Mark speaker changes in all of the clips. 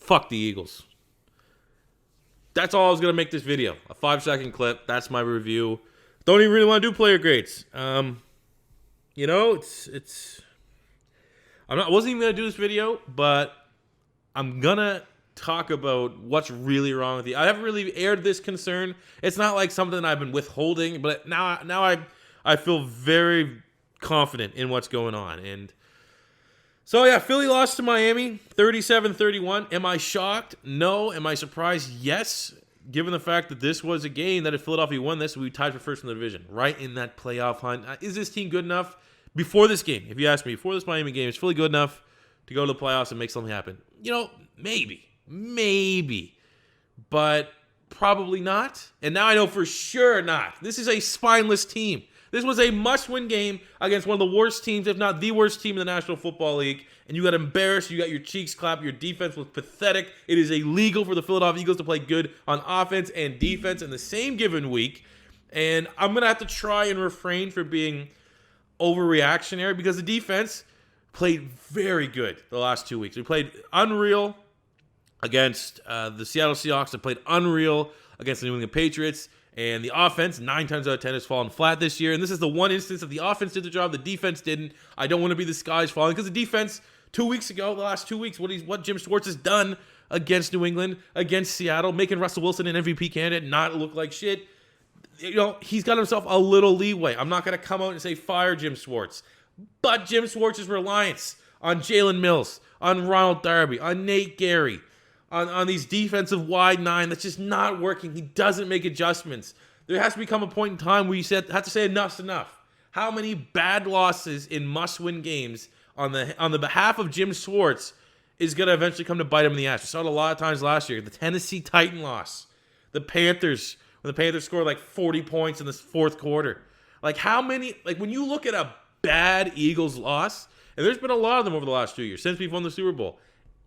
Speaker 1: fuck the Eagles. That's all I was going to make this video. A 5-second clip. That's my review. Don't even really want to do player grades. I wasn't even going to do this video, but I'm going to talk about what's really wrong with you. I haven't really aired this concern. It's not like something I've been withholding, but now I feel very confident in what's going on. And so, yeah, Philly lost to Miami, 37-31. Am I shocked? No. Am I surprised? Yes. Given the fact that this was a game that if Philadelphia won this, we'd be tied for first in the division, right in that playoff hunt. Is this team good enough? Before this game, if you ask me, before this Miami game, is Philly good enough to go to the playoffs and make something happen? Maybe. But probably not. And now I know for sure not. This is a spineless team. This was a must-win game against one of the worst teams, if not the worst team in the National Football League. And you got embarrassed. You got your cheeks clapped. Your defense was pathetic. It is illegal for the Philadelphia Eagles to play good on offense and defense in the same given week. And I'm going to have to try and refrain from being overreactionary because the defense played very good the last 2 weeks. We played unreal against the Seattle Seahawks. They played unreal against the New England Patriots. And the offense, 9 times out of 10, has fallen flat this year. And this is the one instance that the offense did the job, the defense didn't. I don't want to be the skies falling because the defense 2 weeks ago, the last 2 weeks, what Jim Schwartz has done against New England, against Seattle, making Russell Wilson an MVP candidate not look like shit. He's got himself a little leeway. I'm not going to come out and say fire Jim Schwartz. But Jim Schwartz's reliance on Jalen Mills, on Ronald Darby, on Nate Gary, on these defensive wide nine, that's just not working. He doesn't make adjustments. There has to become a point in time where you have to say enough's enough. How many bad losses in must-win games on the behalf of Jim Schwartz is going to eventually come to bite him in the ass? We saw it a lot of times last year. The Tennessee Titan loss. The Panthers, when the Panthers scored like 40 points in the fourth quarter. When you look at a bad Eagles loss, and there's been a lot of them over the last 2 years since we've won the Super Bowl,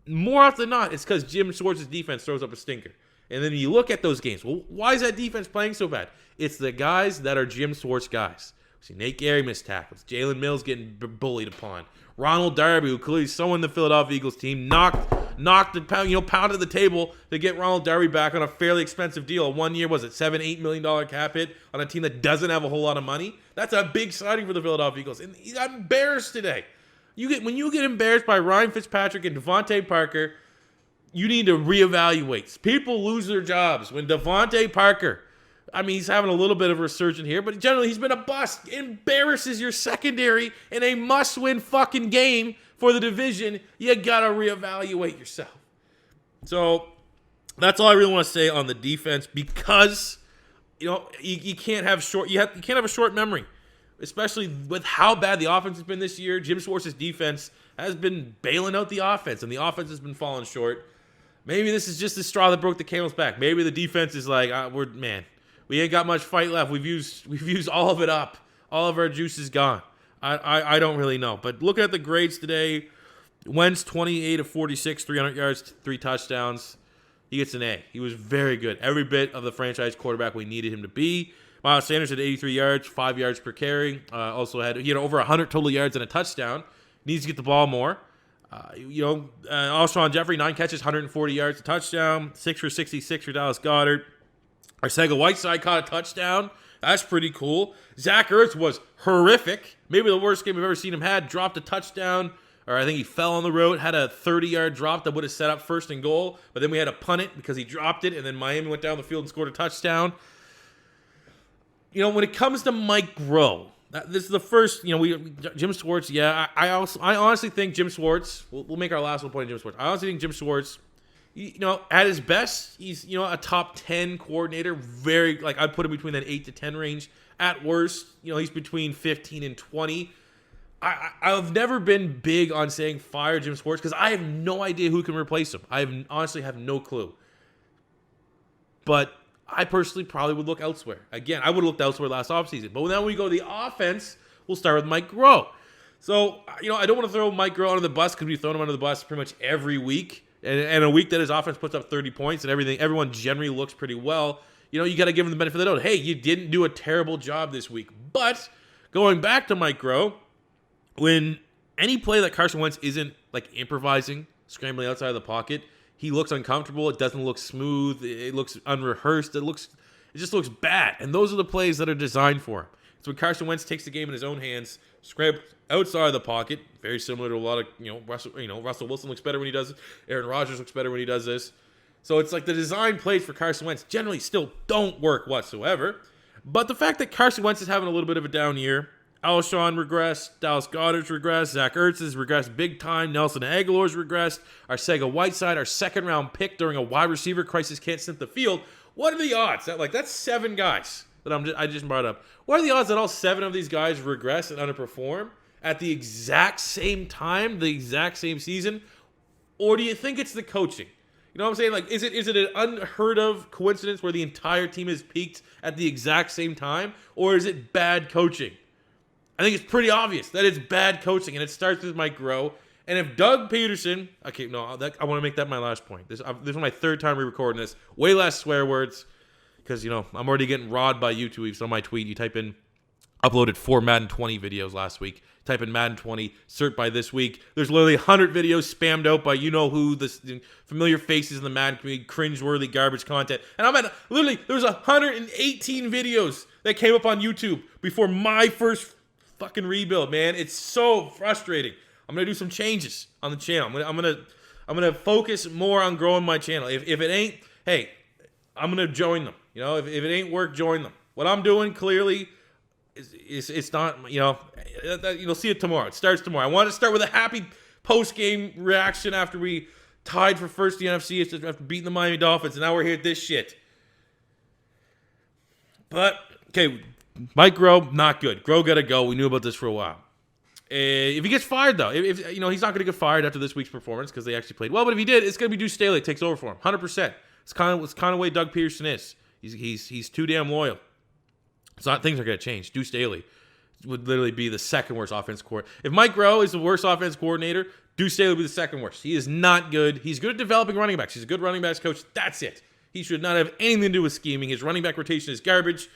Speaker 1: more often than not, it's because Jim Schwartz's defense throws up a stinker. And then you look at those games. Well, why is that defense playing so bad? It's the guys that are Jim Schwartz guys. We see Nate Gary miss tackles. Jalen Mills getting bullied upon. Ronald Darby, who clearly someone in the Philadelphia Eagles team, pounded the table to get Ronald Darby back on a fairly expensive deal. 1 year, was it $7-8 million cap hit on a team that doesn't have a whole lot of money? That's a big signing for the Philadelphia Eagles. And he got embarrassed today. When you get embarrassed by Ryan Fitzpatrick and Devontae Parker, you need to reevaluate. People lose their jobs when Devontae Parker, he's having a little bit of a resurgence here, but generally he's been a bust. Embarrasses your secondary in a must-win fucking game for the division. You gotta reevaluate yourself. So that's all I really want to say on the defense because you can't have a short memory. Especially with how bad the offense has been this year. Jim Schwartz's defense has been bailing out the offense, and the offense has been falling short. Maybe this is just the straw that broke the camel's back. Maybe the defense is like, we ain't got much fight left. We've used all of it up. All of our juice is gone. I don't really know. But looking at the grades today, Wentz 28 of 46, 300 yards, 3 touchdowns. He gets an A. He was very good. Every bit of the franchise quarterback we needed him to be. Miles Sanders had 83 yards, 5 yards per carry. He had over 100 total yards and a touchdown. Needs to get the ball more. Alshon Jeffrey, 9 catches, 140 yards, a touchdown. 6 for 66 for Dallas Goedert. Arcega-Whiteside caught a touchdown. That's pretty cool. Zach Ertz was horrific. Maybe the worst game I've ever seen him had. Dropped a touchdown, or I think he fell on the road. Had a 30-yard drop that would have set up first and goal. But then we had to punt it because he dropped it, and then Miami went down the field and scored a touchdown. When it comes to Mike Groh, this is the first, Jim Schwartz, yeah, I honestly think Jim Schwartz, we'll make our last one point on Jim Schwartz. I honestly think Jim Schwartz, at his best, he's, a top 10 coordinator, I'd put him between that 8 to 10 range. At worst, he's between 15 and 20. I've never been big on saying fire Jim Schwartz because I have no idea who can replace him. I honestly have no clue. But I personally probably would look elsewhere. Again, I would have looked elsewhere last offseason. But then when we go to the offense, we'll start with Mike Groh. So, I don't want to throw Mike Groh under the bus because we've thrown him under the bus pretty much every week. And a week that his offense puts up 30 points and everyone generally looks pretty well, you got to give him the benefit of the doubt. Hey, you didn't do a terrible job this week. But going back to Mike Groh, when any play that Carson Wentz isn't improvising, scrambling outside of the pocket, He looks uncomfortable. It doesn't look smooth. It looks unrehearsed. It just looks bad. And those are the plays that are designed for him. It's when Carson Wentz takes the game in his own hands, scrambles outside of the pocket, very similar to a lot of, Russell Wilson looks better when he does it. Aaron Rodgers looks better when he does this. So it's like the design plays for Carson Wentz generally still don't work whatsoever. But the fact that Carson Wentz is having a little bit of a down year, Alshon regressed, Dallas Goedert's regressed, Zach Ertz has regressed big time, Nelson Aguilar's regressed, Arcega-Whiteside, our second-round pick during a wide receiver crisis, can't sniff the field. What are the odds? That's 7 guys that I just brought up. What are the odds that all 7 of these guys regress and underperform at the exact same time, the exact same season? Or do you think it's the coaching? You know what I'm saying? Like, is it an unheard of coincidence where the entire team has peaked at the exact same time? Or is it bad coaching? I think it's pretty obvious that it's bad coaching, and it starts with Mike Groh. And if Doug Pederson, I want to make that my last point. This is my 3rd time re-recording this. Way less swear words, because I'm already getting rawed by YouTube. So on my tweet, you type in, uploaded 4 Madden 20 videos last week. Type in Madden 20, cert by this week. There's literally 100 videos spammed out by who, the familiar faces in the Madden community, cringe-worthy garbage content. And literally, there was 118 videos that came up on YouTube before my first fucking rebuild, man. It's so frustrating. I'm gonna do some changes on the channel. I'm gonna focus more on growing my channel. If it ain't, hey, I'm gonna join them. If it ain't work, join them. What I'm doing clearly is it's not. You'll see it tomorrow. It starts tomorrow. I want to start with a happy post-game reaction after we tied for first in the NFC after beating the Miami Dolphins, and now we're here at this shit. But okay. Mike Groh, not good. Groh got to go. We knew about this for a while. If he gets fired, though, if he's not going to get fired after this week's performance because they actually played well. But if he did, it's going to be Deuce Staley that takes over for him, 100%. It's kind of the way Doug Pederson is. He's too damn loyal. It's not things are going to change. Deuce Staley would literally be the second worst offense coordinator. If Mike Groh is the worst offense coordinator, Deuce Staley would be the second worst. He is not good. He's good at developing running backs. He's a good running backs coach. That's it. He should not have anything to do with scheming. His running back rotation is garbage.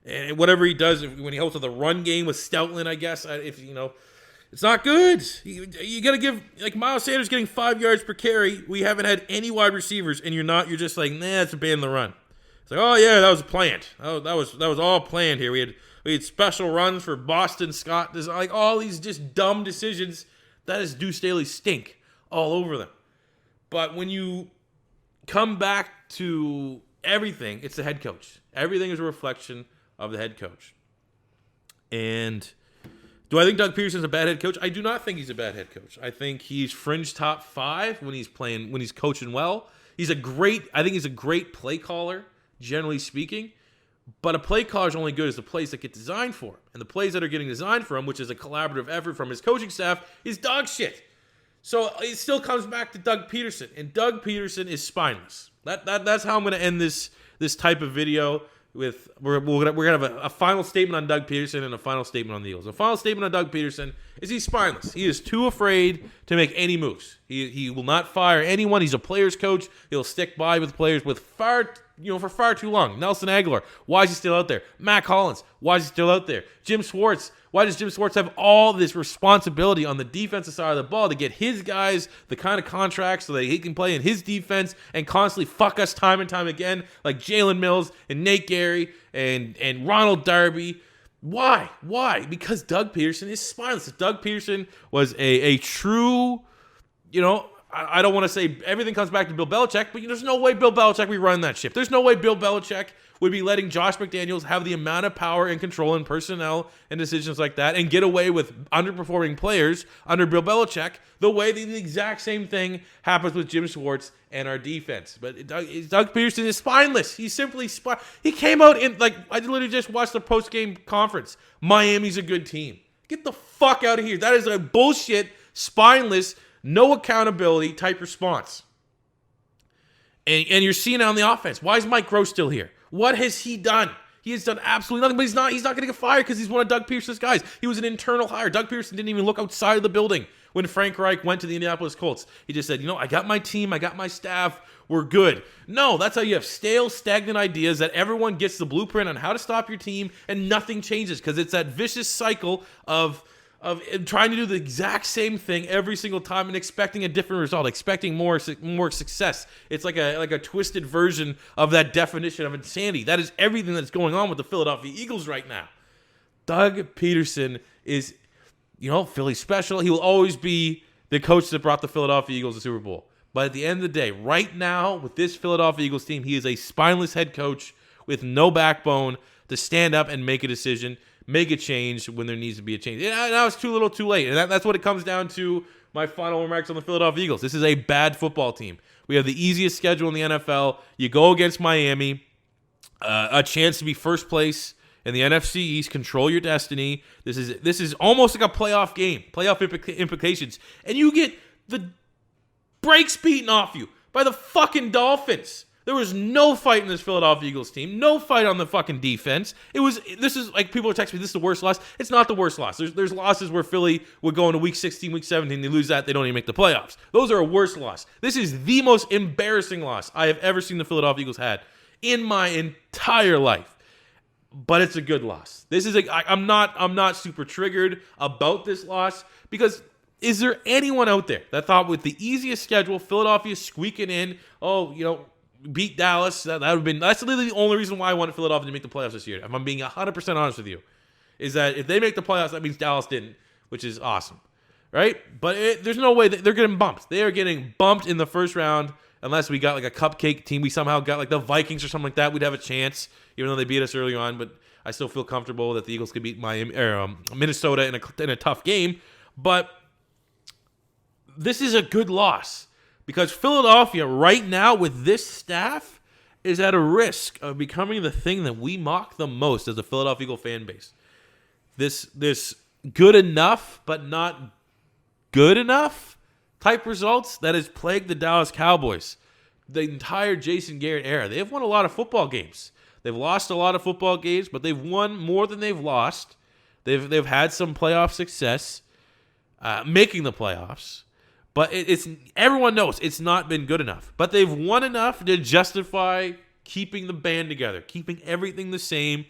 Speaker 1: And whatever he does, when he hosts the run game with Stoutland, I guess, it's not good. You got to give, like Miles Sanders getting 5 yards per carry. We haven't had any wide receivers, and you're just like, nah, it's abandon the run. It's like, oh yeah, that was planned. That was all planned here. We had special runs for Boston Scott. There's like all these just dumb decisions. That is Deuce Staley stink all over them. But when you come back to everything, it's the head coach. Everything is a reflection of the head coach. And do I think Doug Pederson's a bad head coach? I do not think he's a bad head coach. I think he's fringe top 5 when he's coaching well. I think he's a great play caller, generally speaking. But a play caller is only good as the plays that get designed for him. And the plays that are getting designed for him, which is a collaborative effort from his coaching staff, is dog shit. So it still comes back to Doug Pederson. And Doug Pederson is spineless. That's how I'm going to end this type of video. We're gonna have a final statement on Doug Pederson and a final statement on the Eagles. The final statement on Doug Pederson is he's spineless. He is too afraid to make any moves. He will not fire anyone. He's a player's coach. He'll stick by with players for far too long. Nelson Aguilar, why is he still out there? Mac Hollins, why is he still out there? Jim Schwartz, why does Jim Schwartz have all this responsibility on the defensive side of the ball to get his guys the kind of contracts so that he can play in his defense and constantly fuck us time and time again, like Jalen Mills and Nate Gary and Ronald Darby? Why? Because Doug Pederson is spineless. If Doug Pederson was a true, I don't want to say everything comes back to Bill Belichick, but there's no way Bill Belichick would run that ship. There's no way Bill Belichick would be letting Josh McDaniels have the amount of power and control and personnel and decisions like that and get away with underperforming players under Bill Belichick the way the exact same thing happens with Jim Schwartz and our defense. But Doug Pederson is spineless. He's simply He came out in, I literally just watched the post-game conference. Miami's a good team. Get the fuck out of here. That is a bullshit, spineless, no accountability type response. And you're seeing it on the offense. Why is Mike Groh still here? What has he done? He has done absolutely nothing, but he's not going to get fired because he's one of Doug Peterson's guys. He was an internal hire. Doug Pederson didn't even look outside of the building when Frank Reich went to the Indianapolis Colts. He just said, I got my team, I got my staff, we're good. No, that's how you have stale, stagnant ideas that everyone gets the blueprint on how to stop your team and nothing changes because it's that vicious cycle of of trying to do the exact same thing every single time and expecting a different result, expecting more success. It's like a twisted version of that definition of insanity. That is everything that's going on with the Philadelphia Eagles right now. Doug Pederson is, Philly special. He will always be the coach that brought the Philadelphia Eagles to the Super Bowl. But at the end of the day, right now, with this Philadelphia Eagles team, he is a spineless head coach with no backbone to stand up and make a decision, make a change when there needs to be a change. Now it's too little too late. And that's what it comes down to. My final remarks on the Philadelphia Eagles. This is a bad football team. We have the easiest schedule in the NFL. You go against Miami, a chance to be first place in the NFC East, control your destiny. This is almost like a playoff game, playoff implications. And you get the brakes beaten off you by the fucking Dolphins. There was no fight in this Philadelphia Eagles team. No fight on the fucking defense. This is like people are texting me, this is the worst loss. It's not the worst loss. There's losses where Philly would go into week 16, week 17, they lose that, they don't even make the playoffs. Those are a worse loss. This is the most embarrassing loss I have ever seen the Philadelphia Eagles had in my entire life. But it's a good loss. I'm not super triggered about this loss because is there anyone out there that thought with the easiest schedule, Philadelphia squeaking in, beat Dallas, that's literally the only reason why I wanted Philadelphia to make the playoffs this year. If I'm being 100% honest with you, is that if they make the playoffs, that means Dallas didn't, which is awesome, right? But there's no way they're getting bumped. They are getting bumped in the first round unless we got like a cupcake team. We somehow got like the Vikings or something like that. We'd have a chance, even though they beat us early on. But I still feel comfortable that the Eagles could beat Miami or Minnesota in a tough game. But this is a good loss. Because Philadelphia right now with this staff is at a risk of becoming the thing that we mock the most as a Philadelphia Eagle fan base. This good enough but not good enough type results that has plagued the Dallas Cowboys the entire Jason Garrett era. They have won a lot of football games. They've lost a lot of football games, but they've won more than they've lost. They've had some playoff success making the playoffs. But it's everyone knows it's not been good enough. But they've won enough to justify keeping the band together, keeping everything the same.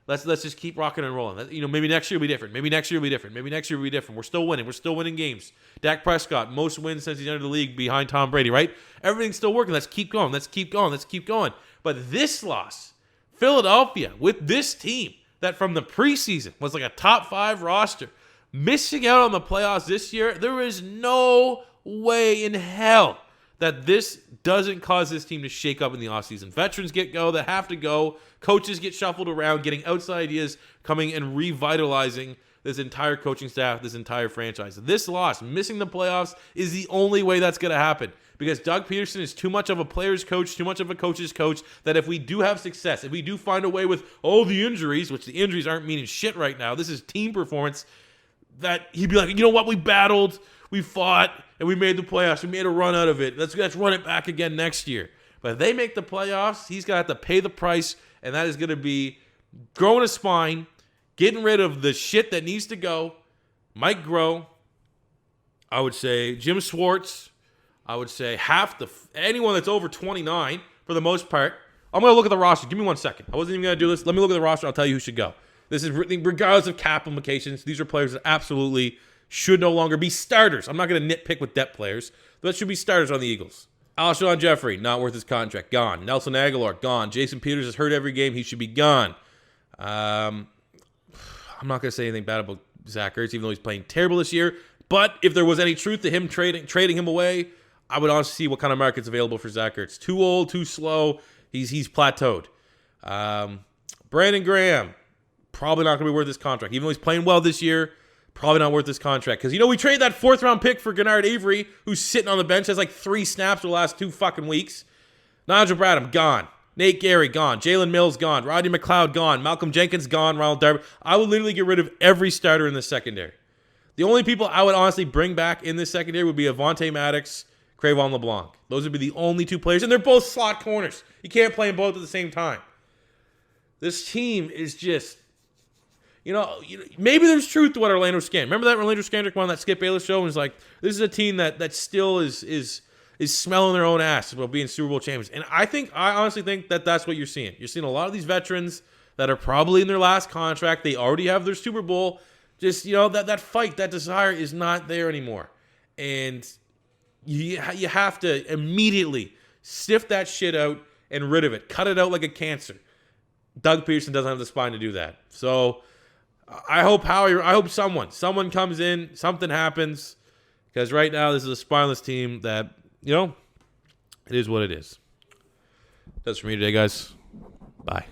Speaker 1: Let's just keep rocking and rolling. Maybe next year will be different. Maybe next year will be different. Maybe next year will be different. We're still winning. We're still winning games. Dak Prescott, most wins since he's entered the league behind Tom Brady, right? Everything's still working. Let's keep going. Let's keep going. Let's keep going. But this loss, Philadelphia, with this team that from the preseason was like a top 5 roster, missing out on the playoffs this year, there is no way in hell that this doesn't cause this team to shake up in the offseason. Veterans that have to go. Coaches get shuffled around, getting outside ideas, coming and revitalizing this entire coaching staff, this entire franchise. This loss, missing the playoffs, is the only way that's going to happen. Because Doug Pederson is too much of a player's coach, too much of a coach's coach, that if we do have success, if we do find a way with all the injuries, which the injuries aren't meaning shit right now, this is team performance, that he'd be like, you know what, we battled, we fought, and we made the playoffs. We made a run out of it. Let's run it back again next year. But if they make the playoffs, he's going to have to pay the price, and that is going to be growing a spine, getting rid of the shit that needs to go. Mike Groh, I would say Jim Schwartz, I would say anyone that's over 29 for the most part. I'm going to look at the roster. Give me 1 second. I wasn't even going to do this. Let me look at the roster. I'll tell you who should go. This is regardless of cap implications. These are players that absolutely should no longer be starters. I'm not going to nitpick with depth players. But that should be starters on the Eagles. Alshon Jeffrey, not worth his contract. Gone. Nelson Aguilar, gone. Jason Peters is hurt every game. He should be gone. I'm not going to say anything bad about Zach Ertz, even though he's playing terrible this year. But if there was any truth to him trading him away, I would honestly see what kind of market's available for Zach Ertz. Too old, too slow. He's plateaued. Brandon Graham, probably not going to be worth his contract. Even though he's playing well this year, probably not worth his contract. Because, we traded that 4th-round pick for Gennard Avery, who's sitting on the bench, has like 3 snaps for the last 2 fucking weeks. Nigel Bradham, gone. Nate Gary, gone. Jalen Mills, gone. Rodney McLeod, gone. Malcolm Jenkins, gone. Ronald Darby. I would literally get rid of every starter in the secondary. The only people I would honestly bring back in this secondary would be Avonte Maddox, Crayvon LeBlanc. Those would be the only 2 players, and they're both slot corners. You can't play them both at the same time. This team is just... maybe there's truth to what Orlando Scandrick. Remember that Orlando Scandrick won on that Skip Bayless show and was like, this is a team that still is smelling their own ass about being Super Bowl champions. And I honestly think that that's what you're seeing. You're seeing a lot of these veterans that are probably in their last contract. They already have their Super Bowl Just, that fight, that desire is not there anymore. And you have to immediately sift that shit out and rid of it. Cut it out like a cancer. Doug Pederson doesn't have the spine to do that. So I hope someone comes in, something happens, because right now this is a spineless team that, it is what it is. That's for me today, guys. Bye.